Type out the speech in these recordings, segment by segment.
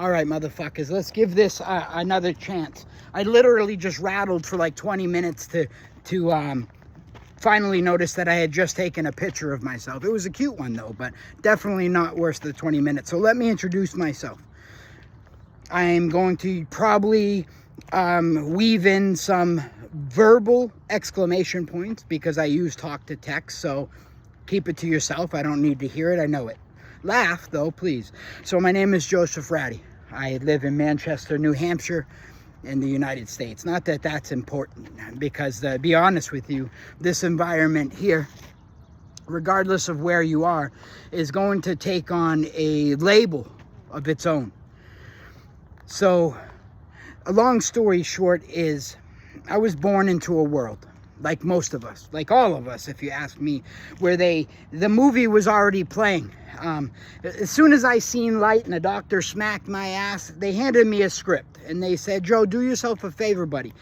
All right, motherfuckers, let's give this another chance. I literally just rattled for like 20 minutes to finally notice that I had just taken a picture of myself. It was a cute one though, but definitely not worth the 20 minutes. So let me introduce myself. I am going to probably weave in some verbal exclamation points because I use talk to text, so keep it to yourself. I don't need to hear it. I know it. Laugh though, please. So my name is Joseph Ratty. I live in Manchester, New Hampshire, in the United States. Not that that's important, because to be honest with you, this environment here, regardless of where you are, is going to take on a label of its own. So a long story short is, I was born into a world, like most of us, like all of us, if you ask me, where the movie was already playing. As soon as I seen light and the doctor smacked my ass, they handed me a script and they said, Joe, do yourself a favor, buddy.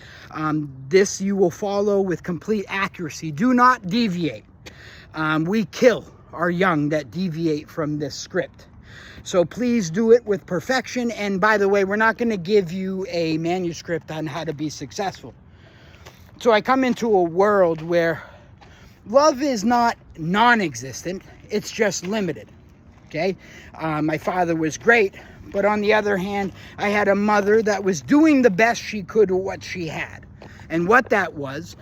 This you will follow with complete accuracy. Do not deviate. We kill our young that deviate from this script. So please do it with perfection. And by the way, we're not going to give you a manuscript on how to be successful. So I come into a world where love is not non-existent. It's just limited. Okay. My father was great, but on the other hand, I had a mother that was doing the best she could with what she had. And what that was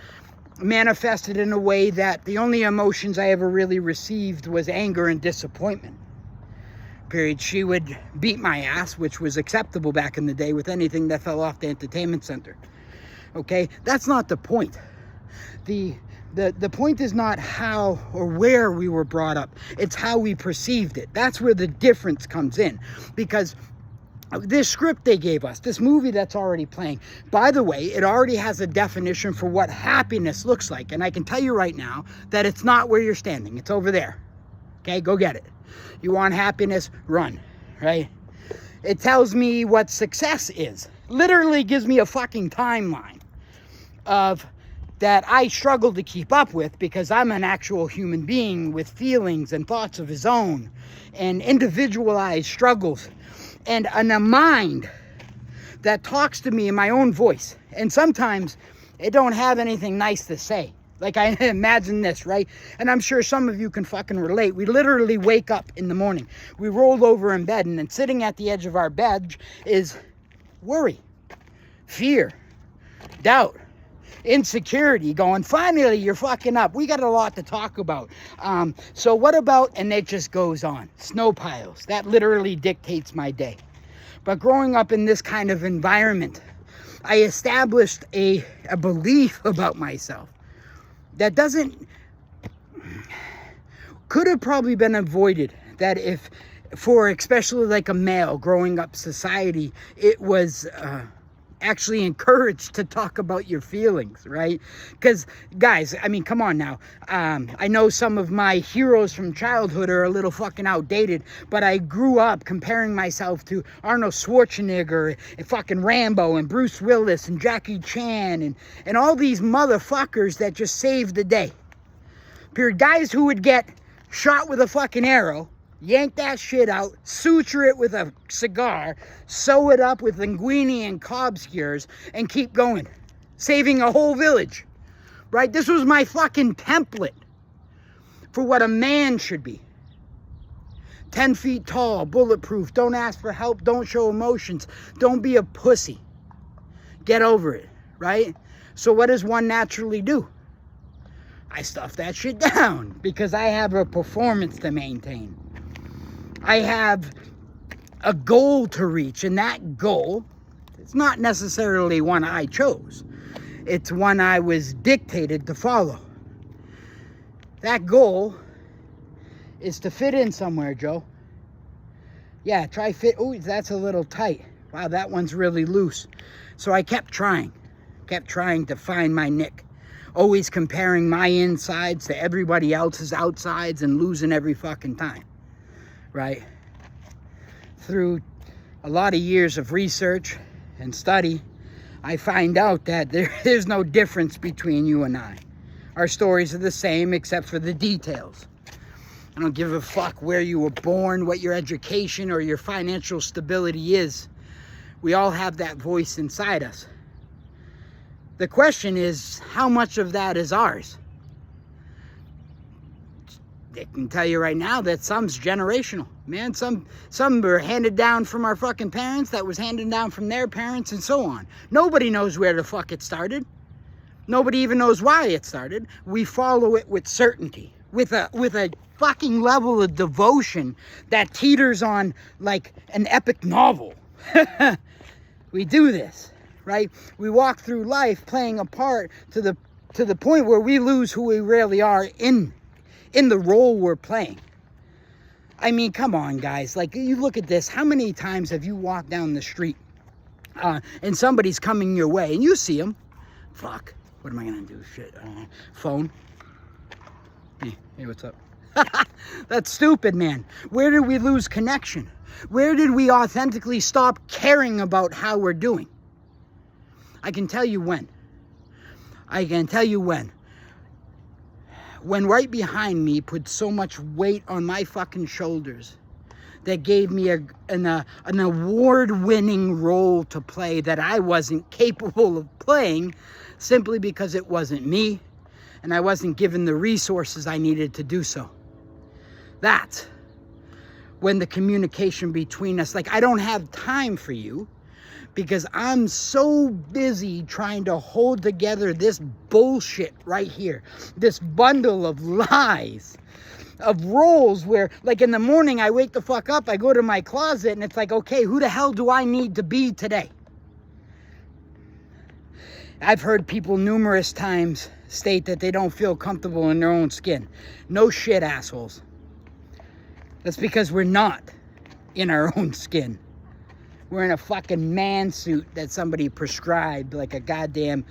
manifested in a way that the only emotions I ever really received was anger and disappointment. Period. She would beat my ass, which was acceptable back in the day with anything that fell off the entertainment center. Okay, that's not the point. The point is not how or where we were brought up. It's how we perceived it. That's where the difference comes in. Because this script they gave us, this movie that's already playing, by the way, it already has a definition for what happiness looks like. And I can tell you right now that it's not where you're standing. It's over there. Okay, go get it. You want happiness? Run, right? It tells me what success is. Literally gives me a fucking timeline of that I struggle to keep up with, because I'm an actual human being with feelings and thoughts of his own and individualized struggles and a mind that talks to me in my own voice. And sometimes it don't have anything nice to say. Like, I imagine this, right? And I'm sure some of you can fucking relate. We literally wake up in the morning. We roll over in bed, and then sitting at the edge of our bed is worry, fear, doubt, insecurity, going, finally, you're fucking up. We got a lot to talk about. So what about, and it just goes on, snow piles. That literally dictates my day. But growing up in this kind of environment, I established a belief about myself that could have probably been avoided. That if, for especially like a male growing up society, it was actually encouraged to talk about your feelings, right? Because guys, I mean, come on now. I know some of my heroes from childhood are a little fucking outdated, but I grew up comparing myself to Arnold Schwarzenegger and fucking Rambo and Bruce Willis and Jackie Chan and all these motherfuckers that just saved the day. Period. Guys who would get shot with a fucking arrow, yank that shit out, suture it with a cigar, sew it up with linguine and Cobb skewers, and keep going. Saving a whole village. Right? This was my fucking template for what a man should be. 10 feet tall, bulletproof, don't ask for help, don't show emotions, don't be a pussy. Get over it, right? So what does one naturally do? I stuff that shit down because I have a performance to maintain. I have a goal to reach, and that goal, it's not necessarily one I chose. It's one I was dictated to follow. That goal is to fit in somewhere, Joe. Yeah, try fit. Oh, that's a little tight. Wow, that one's really loose. So I kept trying to find my nick. Always comparing my insides to everybody else's outsides and losing every fucking time. Right? Through a lot of years of research and study, I find out that there's no difference between you and I. Our stories are the same except for the details. I don't give a fuck where you were born, what your education or your financial stability is. We all have that voice inside us. The question is, how much of that is ours? I can tell you right now that some's generational, man. Some were handed down from our fucking parents, that was handed down from their parents, and so on. Nobody knows where the fuck it started. Nobody even knows why it started. We follow it with certainty, with a fucking level of devotion that teeters on like an epic novel. We do this, right? We walk through life playing a part to the point where we lose who we really are in the role we're playing. I mean, come on, guys. Like, you look at this. How many times have you walked down the street and somebody's coming your way and you see them? Fuck. What am I going to do? Shit. Phone. Hey, what's up? That's stupid, man. Where did we lose connection? Where did we authentically stop caring about how we're doing? I can tell you when. When right behind me put so much weight on my fucking shoulders that gave me an award-winning role to play that I wasn't capable of playing simply because it wasn't me and I wasn't given the resources I needed to do so. That's when the communication between us, like, I don't have time for you because I'm so busy trying to hold together this bullshit right here, this bundle of lies, of roles where, like, in the morning I wake the fuck up, I go to my closet and it's like, okay, who the hell do I need to be today? I've heard people numerous times state that they don't feel comfortable in their own skin. No shit, assholes. That's because we're not in our own skin. We're in a fucking man suit that somebody prescribed, like a goddamn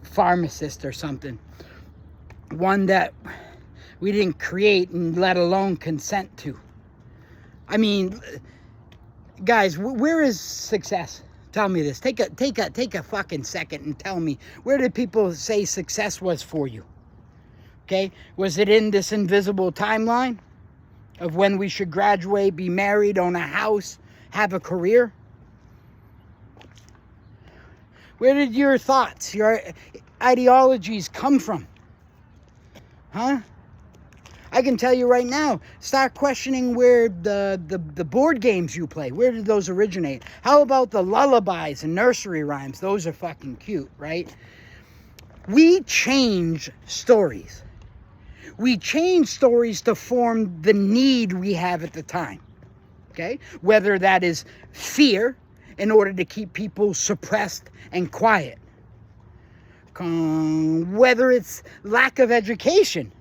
pharmacist or something. One that we didn't create and let alone consent to. I mean, guys, where is success? Tell me this. Take a fucking second and tell me, where did people say success was for you? Okay? Was it in this invisible timeline of when we should graduate, be married, own a house, have a career? Where did your thoughts, your ideologies come from? Huh? I can tell you right now, start questioning where the board games you play, where did those originate? How about the lullabies and nursery rhymes? Those are fucking cute, right? We change stories. We change stories to form the need we have at the time, okay? Whether that is fear in order to keep people suppressed and quiet. Whether it's lack of education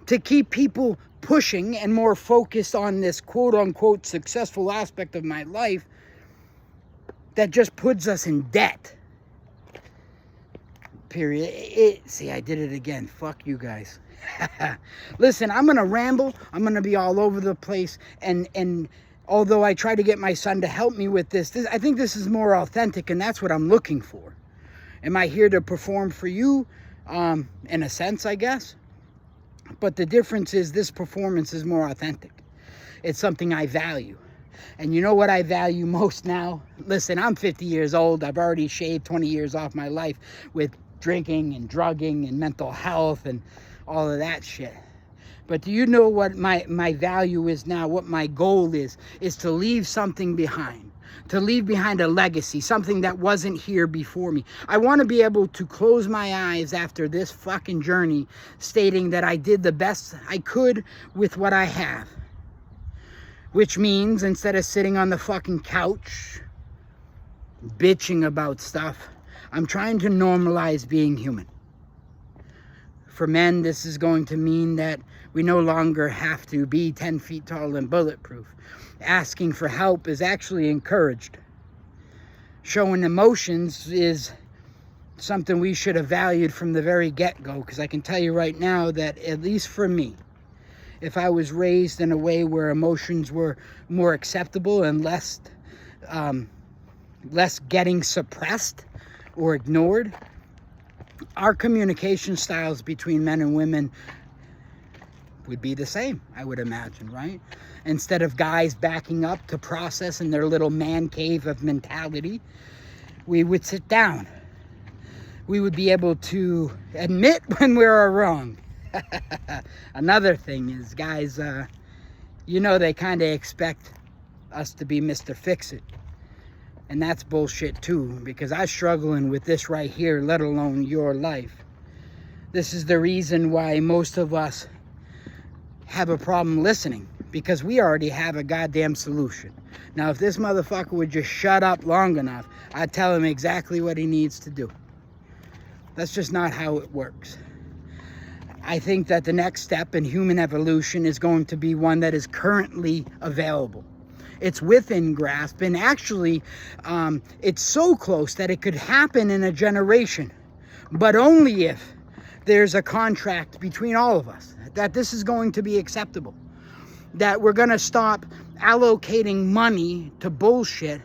to keep people pushing and more focused on this quote-unquote successful aspect of my life that just puts us in debt. Period. See, I did it again. Fuck you guys. Listen, I'm going to ramble. I'm going to be all over the place. And although I try to get my son to help me with this, I think this is more authentic, and that's what I'm looking for. Am I here to perform for you? In a sense, I guess. But the difference is this performance is more authentic. It's something I value. And you know what I value most now? Listen, I'm 50 years old. I've already shaved 20 years off my life with drinking and drugging and mental health and all of that shit. But do you know what my value is now? What my goal is to leave something behind. To leave behind a legacy, something that wasn't here before me. I want to be able to close my eyes after this fucking journey stating that I did the best I could with what I have. Which means instead of sitting on the fucking couch bitching about stuff, I'm trying to normalize being human. For men, this is going to mean that we no longer have to be 10 feet tall and bulletproof. Asking for help is actually encouraged. Showing emotions is something we should have valued from the very get-go, because I can tell you right now that, at least for me, if I was raised in a way where emotions were more acceptable and less getting suppressed or ignored, our communication styles between men and women would be the same, I would imagine, right? Instead of guys backing up to process in their little man cave of mentality, we would sit down. We would be able to admit when we are wrong. Another thing is, guys, they kind of expect us to be Mr. Fix-It. And that's bullshit too, because I'm struggling with this right here, let alone your life. This is the reason why most of us have a problem listening, because we already have a goddamn solution. Now, if this motherfucker would just shut up long enough, I'd tell him exactly what he needs to do. That's just not how it works. I think that the next step in human evolution is going to be one that is currently available. It's within grasp, and actually, it's so close that it could happen in a generation, but only if there's a contract between all of us, that this is going to be acceptable, that we're going to stop allocating money to bullshit,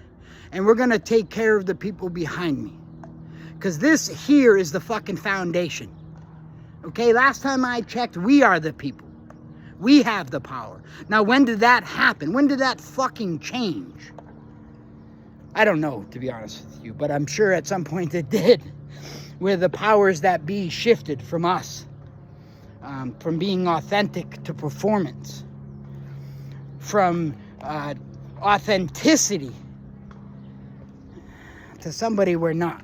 and we're going to take care of the people behind me. Because this here is the fucking foundation. Okay, last time I checked, we are the people. We have the power. Now, when did that happen? When did that fucking change? I don't know, to be honest with you, but I'm sure at some point it did, where the powers that be shifted from us, from being authentic to performance, from authenticity to somebody we're not.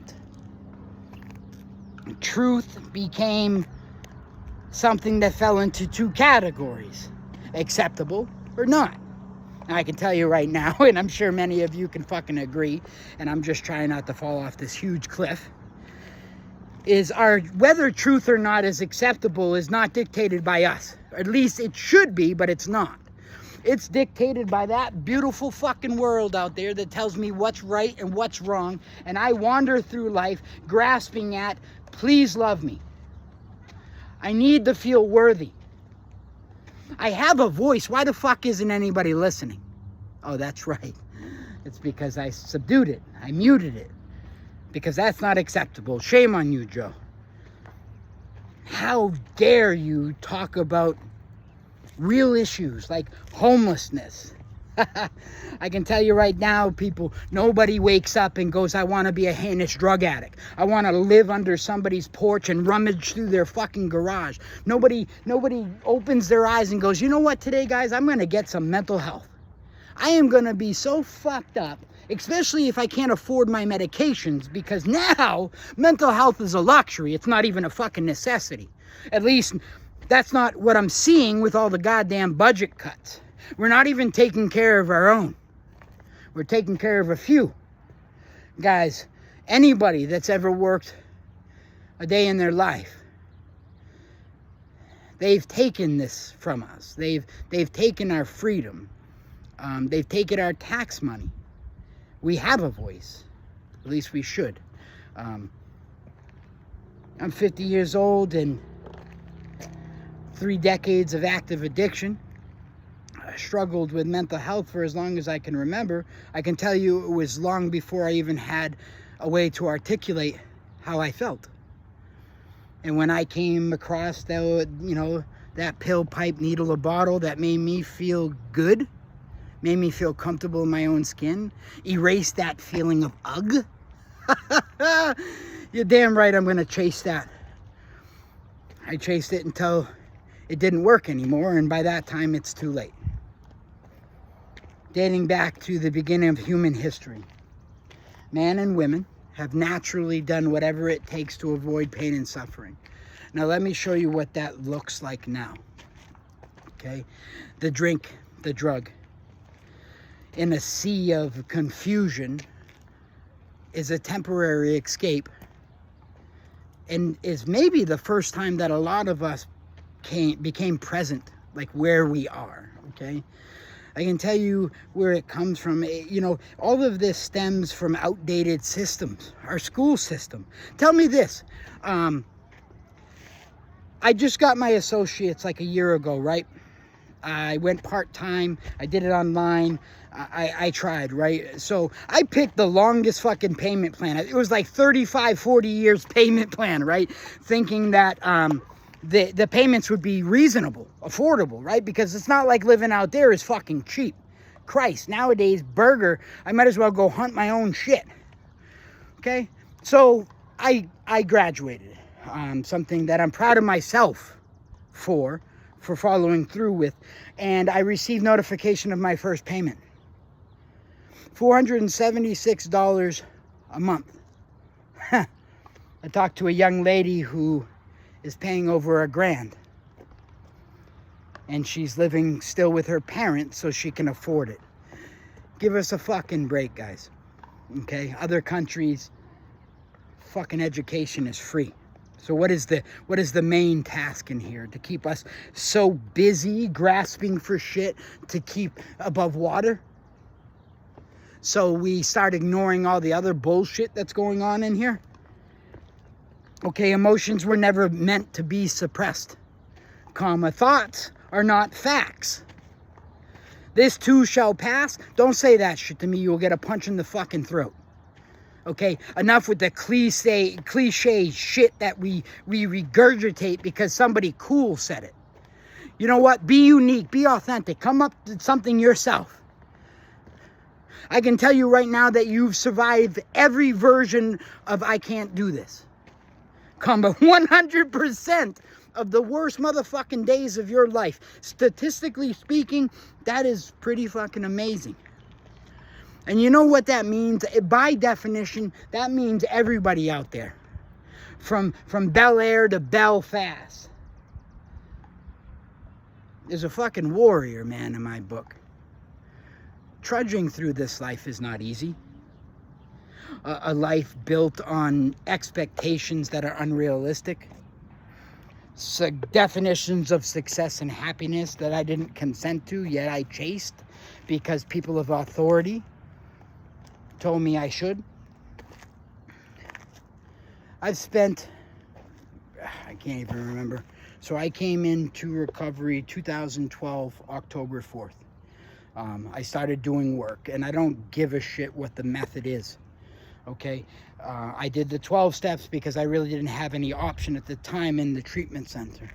Truth became something that fell into two categories: acceptable or not. Now, I can tell you right now, and I'm sure many of you can fucking agree, and I'm just trying not to fall off this huge cliff, is whether truth or not is acceptable is not dictated by us. Or at least it should be, but it's not. It's dictated by that beautiful fucking world out there that tells me what's right and what's wrong, and I wander through life grasping at, please love me. I need to feel worthy. I have a voice. Why the fuck isn't anybody listening? Oh, that's right. It's because I subdued it. I muted it. Because that's not acceptable. Shame on you, Joe. How dare you talk about real issues like homelessness? I can tell you right now, people, nobody wakes up and goes, I want to be a heinous drug addict. I want to live under somebody's porch and rummage through their fucking garage. Nobody opens their eyes and goes, you know what, today, guys, I'm going to get some mental health. I am going to be so fucked up, especially if I can't afford my medications, because now mental health is a luxury. It's not even a fucking necessity. At least that's not what I'm seeing with all the goddamn budget cuts. We're not even taking care of our own. We're taking care of a few. Guys, anybody that's ever worked a day in their life, they've taken this from us. They've taken our freedom. They've taken our tax money. We have a voice. At least we should. I'm 50 years old and 3 decades of active addiction. I struggled with mental health for as long as I can remember. I can tell you it was long before I even had a way to articulate how I felt. And when I came across that pill, pipe, needle, or bottle that made me feel good, made me feel comfortable in my own skin, erased that feeling of ugh, you're damn right I'm going to chase that. I chased it until it didn't work anymore, and by that time it's too late. Dating back to the beginning of human history, man and women have naturally done whatever it takes to avoid pain and suffering. Now let me show you what that looks like now. Okay? The drink, the drug, in a sea of confusion, is a temporary escape, and is maybe the first time that a lot of us became present, like where we are. Okay? I can tell you where it comes from. All of this stems from outdated systems, our school system. Tell me this. I just got my associates like a year ago, right? I went part-time. I did it online. I tried, right? So I picked the longest fucking payment plan. It was like 35, 40 years payment plan, right? Thinking that the payments would be reasonable, affordable, right? Because it's not like living out there is fucking cheap. Christ, nowadays, burger, I might as well go hunt my own shit. Okay? So I graduated. Something that I'm proud of myself for following through with. And I received notification of my first payment. $476 a month. I talked to a young lady who is paying over $1,000. And she's living still with her parents so she can afford it. Give us a fucking break, guys. Okay? Other countries, fucking education is free. So what is the main task in here? To keep us so busy grasping for shit to keep above water? So we start ignoring all the other bullshit that's going on in here? Okay, emotions were never meant to be suppressed. Thoughts are not facts. This too shall pass. Don't say that shit to me. You'll get a punch in the fucking throat. Okay, enough with the cliche shit that we regurgitate because somebody cool said it. You know what? Be unique. Be authentic. Come up with something yourself. I can tell you right now that you've survived every version of I can't do this. But 100% of the worst motherfucking days of your life. Statistically speaking, that is pretty fucking amazing. And you know what that means? By definition, that means everybody out there. From Bel Air to Belfast. Is a fucking warrior, man, in my book. Trudging through this life is not easy. A life built on expectations that are unrealistic. Definitions of success and happiness that I didn't consent to, yet I chased because people of authority told me I should. I've spent, I can't even remember. So I came into recovery 2012, October 4th. I started doing work, and I don't give a shit what the method is. Okay, I did the 12 steps because I really didn't have any option at the time in the treatment center.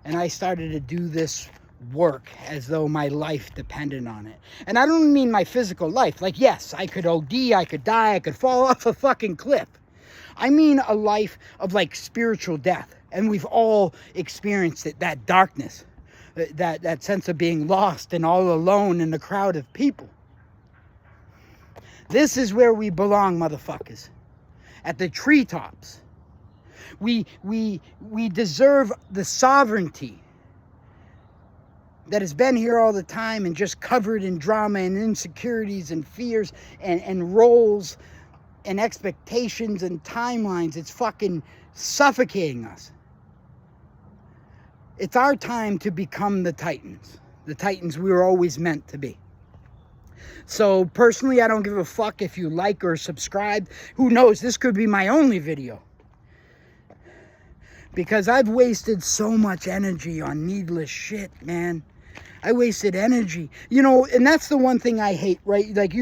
And I started to do this work as though my life depended on it. And I don't mean my physical life. Like, yes, I could OD, I could die, I could fall off a fucking cliff. I mean a life of like spiritual death. And we've all experienced it, that darkness, that sense of being lost and all alone in a crowd of people. This is where we belong, motherfuckers. At the treetops. We deserve the sovereignty that has been here all the time and just covered in drama and insecurities and fears and roles and expectations and timelines. It's fucking suffocating us. It's our time to become the Titans we were always meant to be. So personally, I don't give a fuck if you like or subscribe. Who knows? This could be my only video. Because I've wasted so much energy on needless shit, man. I wasted energy. You know, and that's the one thing I hate, right? Like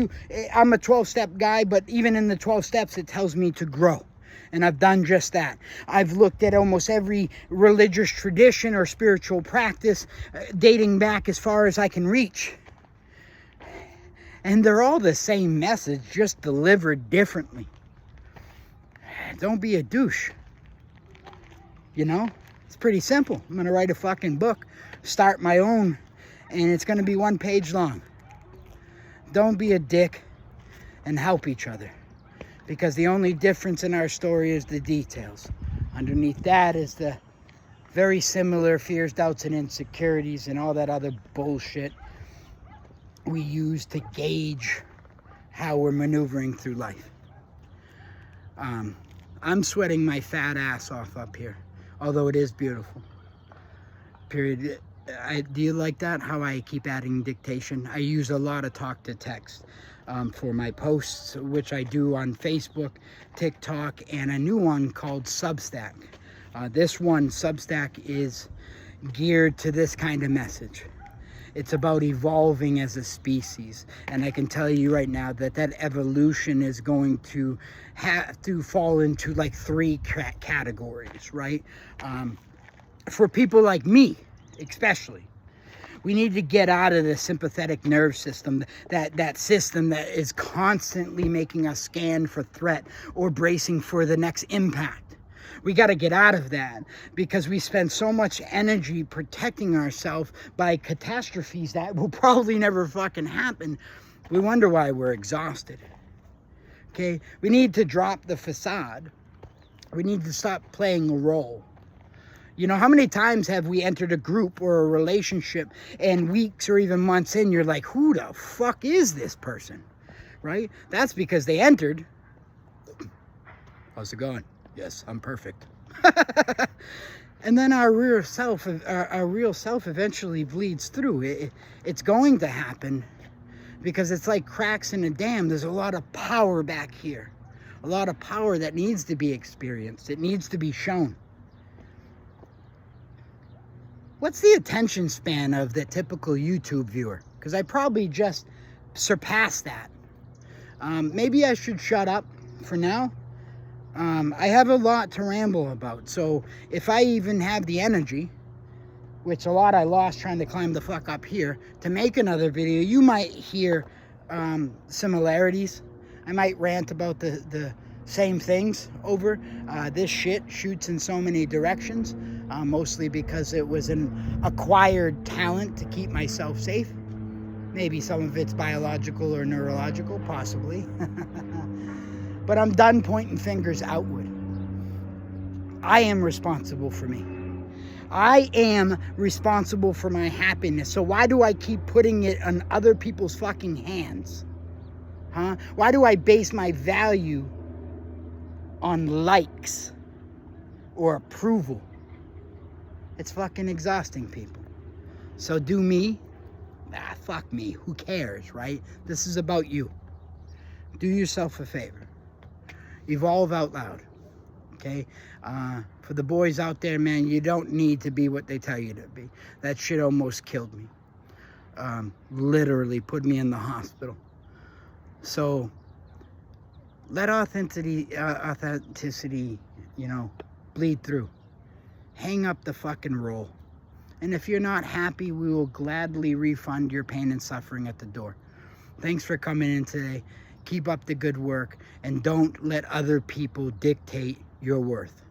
I'm a 12-step guy, but even in the 12 steps, it tells me to grow. And I've done just that. I've looked at almost every religious tradition or spiritual practice dating back as far as I can reach. And they're all the same message, just delivered differently. Don't be a douche. You know? It's pretty simple. I'm going to write a fucking book, start my own, and it's going to be 1 page long. Don't be a dick and help each other. Because the only difference in our story is the details. Underneath that is the very similar fears, doubts, and insecurities and all that other bullshit we use to gauge how we're maneuvering through life. I'm sweating my fat ass off up here, although it is beautiful. Period. Do you like that? How I keep adding dictation? I use a lot of talk to text for my posts, which I do on Facebook, TikTok, and a new one called Substack. This one, Substack, is geared to this kind of message. It's about evolving as a species. And I can tell you right now that evolution is going to have to fall into like 3 categories, right? for people like me, especially, we need to get out of the sympathetic nerve system, that system that is constantly making us scan for threat or bracing for the next impact. We got to get out of that because we spend so much energy protecting ourselves by catastrophes that will probably never fucking happen. We wonder why we're exhausted. Okay? We need to drop the facade. We need to stop playing a role. You know, how many times have we entered a group or a relationship and weeks or even months in, you're like, who the fuck is this person? Right? That's because they entered. How's it going? Yes, I'm perfect. And then our real self eventually bleeds through. It's going to happen because it's like cracks in a dam. There's a lot of power back here. A lot of power that needs to be experienced. It needs to be shown. What's the attention span of the typical YouTube viewer? Because I probably just surpassed that. Maybe I should shut up for now. I have a lot to ramble about. So if I even have the energy, which a lot I lost trying to climb the fuck up here, to make another video, you might hear similarities. I might rant about the same things over. This shit shoots in so many directions, mostly because it was an acquired talent to keep myself safe. Maybe some of it's biological or neurological, possibly. But I'm done pointing fingers outward. I am responsible for me. I am responsible for my happiness. So why do I keep putting it on other people's fucking hands? Huh? Why do I base my value on likes or approval? It's fucking exhausting, people. So do me. Fuck me. Who cares, right? This is about you. Do yourself a favor. Evolve out loud. Okay? For the boys out there, man, you don't need to be what they tell you to be. That shit almost killed me. Literally put me in the hospital. So let authenticity, you know, bleed through. Hang up the fucking roll. And if you're not happy, we will gladly refund your pain and suffering at the door. Thanks for coming in today. Keep up the good work and don't let other people dictate your worth.